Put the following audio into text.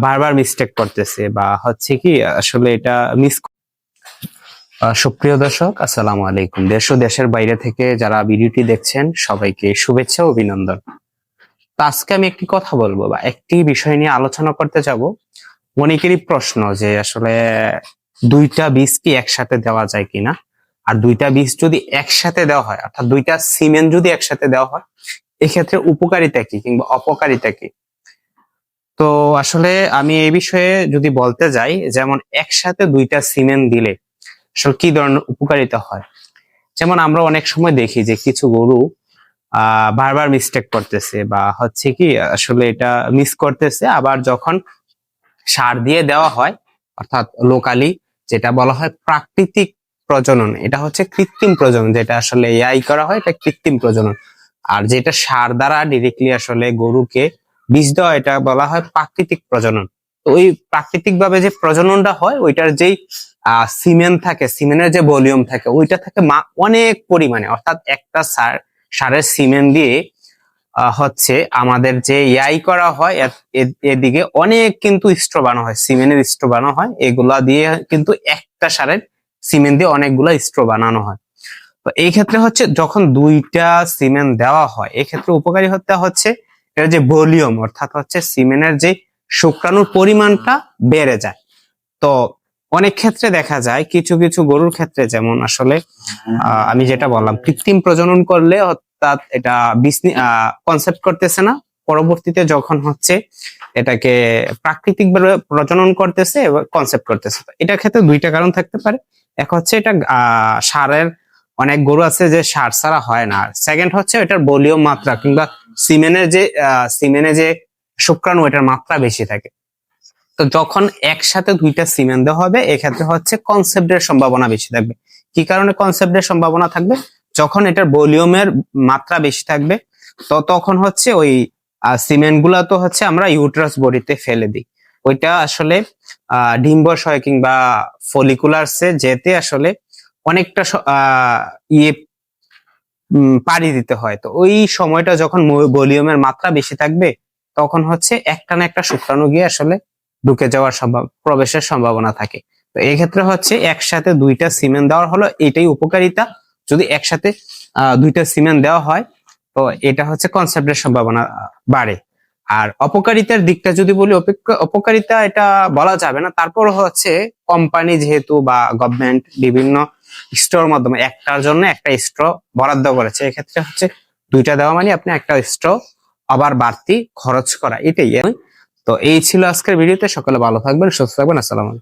বারবার মিস্টেক করতেছে বা হচ্ছে কি আসলে এটা মিস। সুপ্রিয় দর্শক, আসসালামু আলাইকুম। দেশ ও দেশের বাইরে থেকে যারা ভিডিওটি দেখছেন সবাইকে শুভেচ্ছা ও অভিনন্দন। তো আজকে আমি একটি কথা বলবো বা একটি বিষয় নিয়ে আলোচনা করতে যাব। অনেকেরই প্রশ্ন যে আসলে দুইটা বীজ কি একসাথে দেওয়া যায় কিনা, আর দুইটা বীজ যদি একসাথে দেওয়া হয় অর্থাৎ দুইটা সিমেন্ট যদি একসাথে দেওয়া হয় এক্ষেত্রে উপকারিতা কি কিংবা অপকারিতা কি। তো আসলে আমি এই বিষয়ে যদি বলতে যাই, যেমন একসাথে দুইটা সিমেন্ট দিলে আসলে কি ধরনের উপকারিতা হয়। যেমন আমরা অনেক সময় দেখি যে কিছু গরু বারবার মিস্টেক করতেছে বা হচ্ছে কি আসলে এটা মিস করতেছে, আবার যখন সার দিয়ে দেওয়া হয় অর্থাৎ লোকালি যেটা বলা হয় প্রাকৃতিক প্রজনন, এটা হচ্ছে কৃত্রিম প্রজনন, যেটা আসলে এআই করা হয় এটা কৃত্রিম প্রজনন। আর যেটা সার দ্বারা ডিরেক্টলি আসলে গরুকে বীজ দেওয়া এটা বলা হয় প্রাকৃতিক প্রজনন। তো ওই প্রাকৃতিক ভাবে যে প্রজননটা হয় ওইটার যেই সিমেন্ট থাকে, সিমেন্টের যে ভলিউম থাকে ওইটা থাকে অনেক পরিমাণে, অর্থাৎ একটা সারের সিমেন্ট দিয়ে হচ্ছে আমাদের যে ইয়াই করা হয় এদিকে অনেক কিন্তু স্ট্র বানানো হয়, সিমেন্টের স্ট্র বানানো হয়, এগুলা দিয়ে কিন্তু একটা সারের সিমেন্ট দিয়ে অনেকগুলা স্ট্র বানানো হয়। তো এই ক্ষেত্রে হচ্ছে যখন দুইটা সিমেন্ট দেওয়া হয় এক্ষেত্রে উপকারী হচ্ছে এর যে ভলিউম অর্থাৎ হচ্ছে সিমেন্টের যে শুক্রাণুর পরিমাণটা বেড়ে যায়। তো অনেক ক্ষেত্রে দেখা যায় কিছু কিছু গরুর ক্ষেত্রে, যেমন আসলে আমি যেটা বললাম কৃত্রিম প্রজনন করলে অর্থাৎ এটা কনসেপ্ট করতেছে না, পরবর্তীতে যখন হচ্ছে এটাকে প্রাকৃতিক ভাবে প্রজনন করতেছে এবার কনসেপ্ট করতেছে। এটার ক্ষেত্রে দুইটা কারণ থাকতে পারে। এক হচ্ছে এটা সারের অনেক গরু আছে যে সার ছাড়া হয় না, সেকেন্ড হচ্ছে এটার ভলিউম মাত্রা কিংবা সিমেন্টের যে শুক্রাণু এটার মাত্রা বেশি থাকে। তো যখন একসাথে দুইটা সিমেন্ট দেওয়া হবে এক্ষেত্রে হচ্ছে কনসেপ্টের সম্ভাবনা বেশি থাকবে। কি কারণে কনসেপ্টের সম্ভাবনা থাকবে? যখন এটার ভলিউমের মাত্রা বেশি থাকবে তো তখন হচ্ছে ওই সিমেন্ট গুলা তো হচ্ছে আমরা ইউটেরাস বডিতে ফেলে দিই, ওইটা আসলে ডিম্বাশয় কিংবা ফলিকুলারসে যেতে আসলে অনেকটা ইয়ে পাড়ি দিতে হয়। তো ওই সময়টা যখন ভলিউমের মাত্রা বেশি থাকবে তখন হচ্ছে একটা না একটা শুক্রাণু গিয়ে আসলে ঢুকে যাওয়ার প্রবেশের সম্ভাবনা থাকে। তো এই ক্ষেত্রে হচ্ছে একসাথে দুইটা সিমেন্ট দেওয়ার হলো এটাই উপকারিতা। যদি একসাথে দুইটা সিমেন্ট দেওয়া হয় তো এটা হচ্ছে কনসেপ্টের সম্ভাবনা বাড়ে। আর অপকারিতার দিকটা যদি বলি, অপকারিতা এটা বলা যাবে না, তারপর হচ্ছে কোম্পানি যেহেতু বা গভর্নমেন্ট বিভিন্ন স্টোর মাধ্যমে একটার জন্য একটা স্ট্র বরাদ্দ করেছে, এক্ষেত্রে হচ্ছে দুইটা দেওয়া মানে আপনি একটা স্ট্র আবার বাড়তি খরচ করা, এটাই। তো এই ছিল আজকের ভিডিওতে। সকলে ভালো থাকবেন, সুস্থ থাকবেন। আসসালামু আলাইকুম।